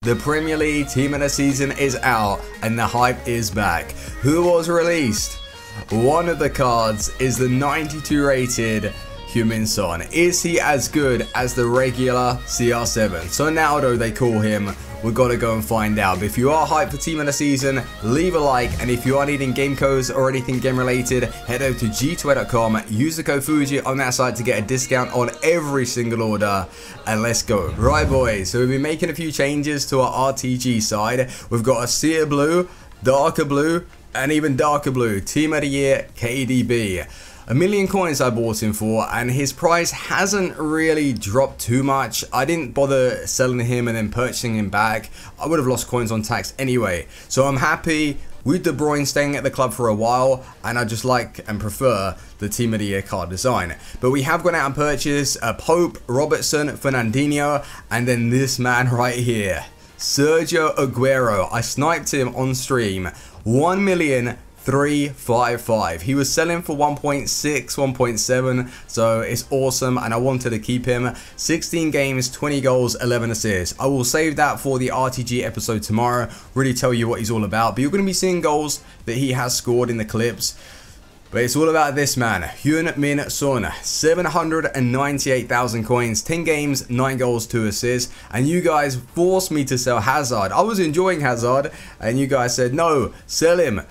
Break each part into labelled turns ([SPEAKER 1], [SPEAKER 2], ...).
[SPEAKER 1] The Premier League Team of the Season is out and the hype is back. Who was released? One of the cards is the 92 rated Heung-min Son. Is he as good as the regular CR7? Ronaldo they call him. We've got to go and find out. But if you are hyped for Team of the Season, leave a like. And if you are needing game codes or anything game related, head over to g2a.com. Use the code Fuji on that site to get a discount on every single order. And let's go. Right, boys. So we've been making a few changes to our RTG side. We've got a Sear Blue, Darker Blue, and even Darker Blue. Team of the Year, KDB. 1 million coins I bought him for, and his price hasn't really dropped too much. I didn't bother selling him and then purchasing him back. I would have lost coins on tax anyway. So I'm happy with De Bruyne staying at the club for a while, and I just like and prefer the Team of the Year card design. But we have gone out and purchased a Pope, Robertson, Fernandinho, and then this man right here, Sergio Aguero. I sniped him on stream. 1,355,000. He was selling for 1.6, 1.7, so it's awesome, and I wanted to keep him. 16 games, 20 goals, 11 assists. I will save that for the RTG episode tomorrow, really tell you what he's all about. But you're going to be seeing goals that he has scored in the clips. But it's all about this man, Heung-min Son. 798,000 coins, 10 games, 9 goals, 2 assists. And you guys forced me to sell Hazard. I was enjoying Hazard, and you guys said, no, sell him.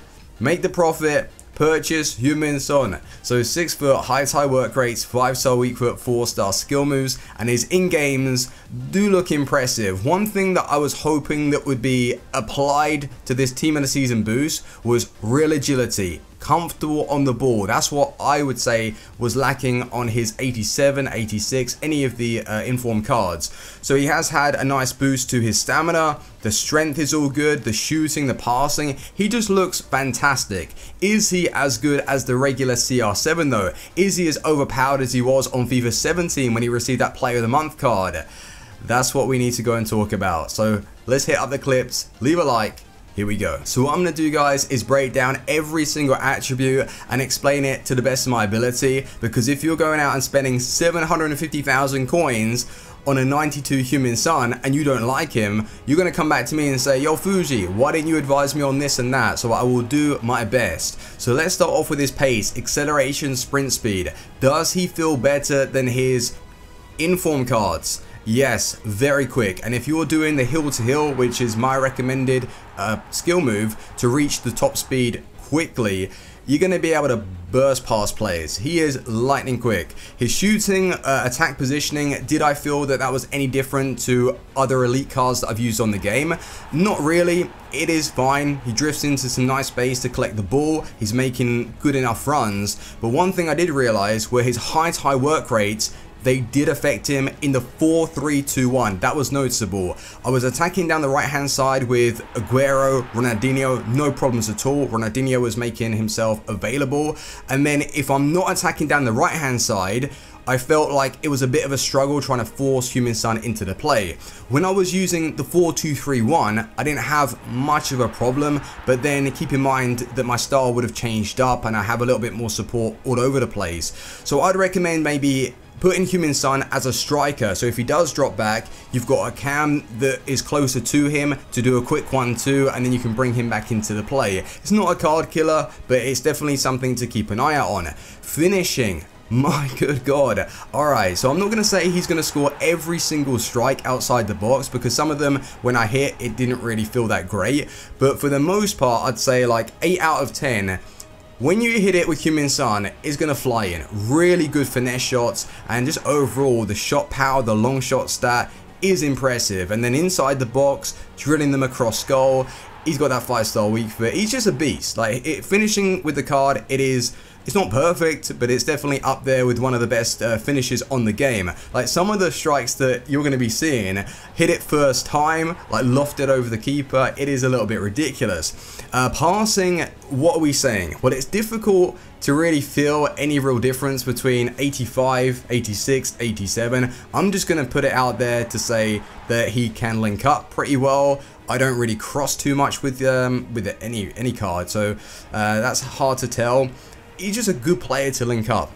[SPEAKER 1] Make the profit, purchase Heung-min Son. So 6 foot, high work rates, 5-star weak foot, 4-star skill moves, and his in-games do look impressive. One thing that I was hoping that would be applied to this Team of the Season boost was real agility. Comfortable on the ball. That's what I would say was lacking on his 87, 86, any of the informed cards. So he has had a nice boost to his stamina. The strength is all good. The shooting, the passing. He just looks fantastic. Is he as good as the regular CR7 though? Is he as overpowered as he was on FIFA 17 when he received that Player of the Month card? That's what we need to go and talk about. So let's hit up the clips. Leave a like. Here we go. So what I'm going to do, guys, is break down every single attribute and explain it to the best of my ability, because if you're going out and spending 750,000 coins on a 92 Heung-min Son and you don't like him, you're going to come back to me and say, yo Fuji, why didn't you advise me on this and that? So I will do my best. So let's start off with his pace, acceleration, sprint speed. Does he feel better than his inform cards? Yes, very quick. And if you're doing the hill to hill, which is my recommended skill move to reach the top speed quickly, you're going to be able to burst past players. He is lightning quick. His shooting, attack positioning, did I feel that that was any different to other elite cards that I've used on the game? Not really. It is fine. He drifts into some nice space to collect the ball. He's making good enough runs. But one thing I did realize were his high work rates. They did affect him in the 4-3-2-1. That was noticeable. I was attacking down the right hand side with Aguero, Ronaldinho, no problems at all. Ronaldinho was making himself available. And then if I'm not attacking down the right hand side, I felt like it was a bit of a struggle trying to force Heung-min Son into the play. When I was using the 4-2-3-1, I didn't have much of a problem, but then keep in mind that my style would have changed up and I have a little bit more support all over the place. So I'd recommend maybe putting Heung-min Son as a striker, so if he does drop back, you've got a cam that is closer to him to do a quick 1-2, and then you can bring him back into the play. It's not a card killer, but it's definitely something to keep an eye out on. Finishing. My good God. Alright, so I'm not going to say he's going to score every single strike outside the box, because some of them, when I hit, it didn't really feel that great. But for the most part, I'd say like 8 out of 10. When you hit it with Heung-min Son, it's going to fly in. Really good finesse shots, and just overall, the shot power, the long shot stat is impressive. And then inside the box, drilling them across goal. He's got that 5-star weak foot. He's just a beast. Like, finishing with the card, it's not perfect, but it's definitely up there with one of the best finishes on the game. Like, some of the strikes that you're going to be seeing, hit it first time, like lofted over the keeper, it is a little bit ridiculous. Passing, what are we saying? Well, it's difficult to really feel any real difference between 85, 86, 87. I'm just going to put it out there to say that he can link up pretty well. I don't really cross too much with any card, so that's hard to tell. He's just a good player to link up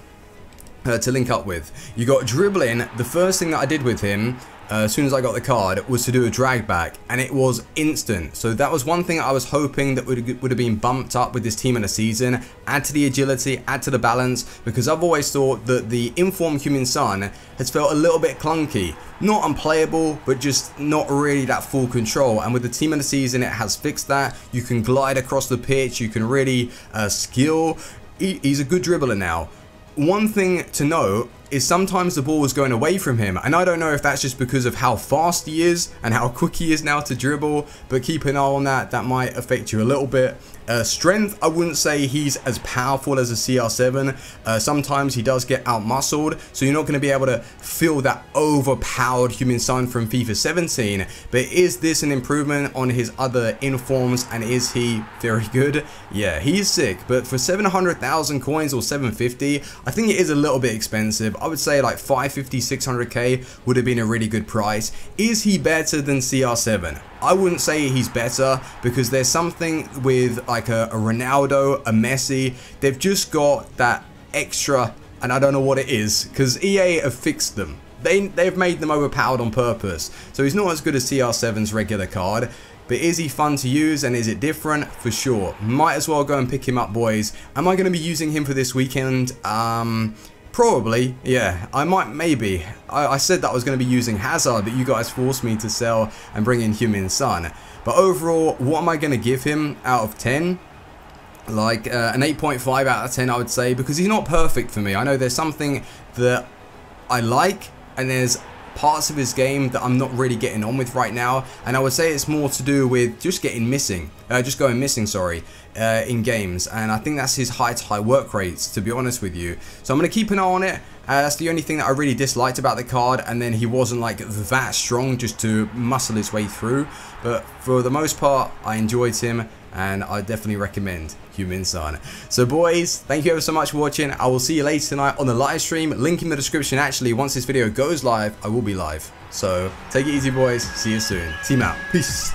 [SPEAKER 1] with. You got dribbling. The first thing that I did with him as soon as I got the card, was to do a drag back, and it was instant. So that was one thing I was hoping that would have been bumped up with this team in the season. Add to the agility, add to the balance, because I've always thought that the informed Heung-min Son has felt a little bit clunky. Not unplayable, but just not really that full control. And with the team in the season, it has fixed that. You can glide across the pitch, you can really skill. He's a good dribbler now. One thing to note is sometimes the ball was going away from him, and I don't know if that's just because of how fast he is and how quick he is now to dribble, but keep an eye on that. That might affect you a little bit. Strength, I wouldn't say he's as powerful as a CR7. Sometimes he does get out-muscled, so you're not going to be able to feel that overpowered Heung-min Son from FIFA 17. But is this an improvement on his other informs, and is he very good? Yeah, he's sick, but for 700,000 coins or 750, I think it is a little bit expensive. I would say like 550, 600k would have been a really good price. Is he better than CR7? I wouldn't say he's better, because there's something with like a Ronaldo, a Messi. They've just got that extra, and I don't know what it is, because EA have fixed them. They've made them overpowered on purpose. So he's not as good as CR7's regular card. But is he fun to use, and is it different? For sure. Might as well go and pick him up, boys. Am I going to be using him for this weekend? Probably, yeah. I might, maybe. I said that I was going to be using Hazard, but you guys forced me to sell and bring in Heung-min Son. But overall, what am I going to give him out of 10? Like an 8.5 out of 10, I would say, because he's not perfect for me. I know there's something that I like, and there's parts of his game that I'm not really getting on with right now, and I would say it's more to do with just going missing, sorry, in games, and I think that's his high work rates, to be honest with you. So I'm going to keep an eye on it. That's the only thing that I really disliked about the card, and then he wasn't like that strong just to muscle his way through, but for the most part I enjoyed him, and I definitely recommend Heung-min Son. So boys, thank you ever so much for watching. I will see you later tonight on the live stream. Link in the description. Actually, once this video goes live, I will be live. So take it easy, boys. See you soon. Team out. Peace.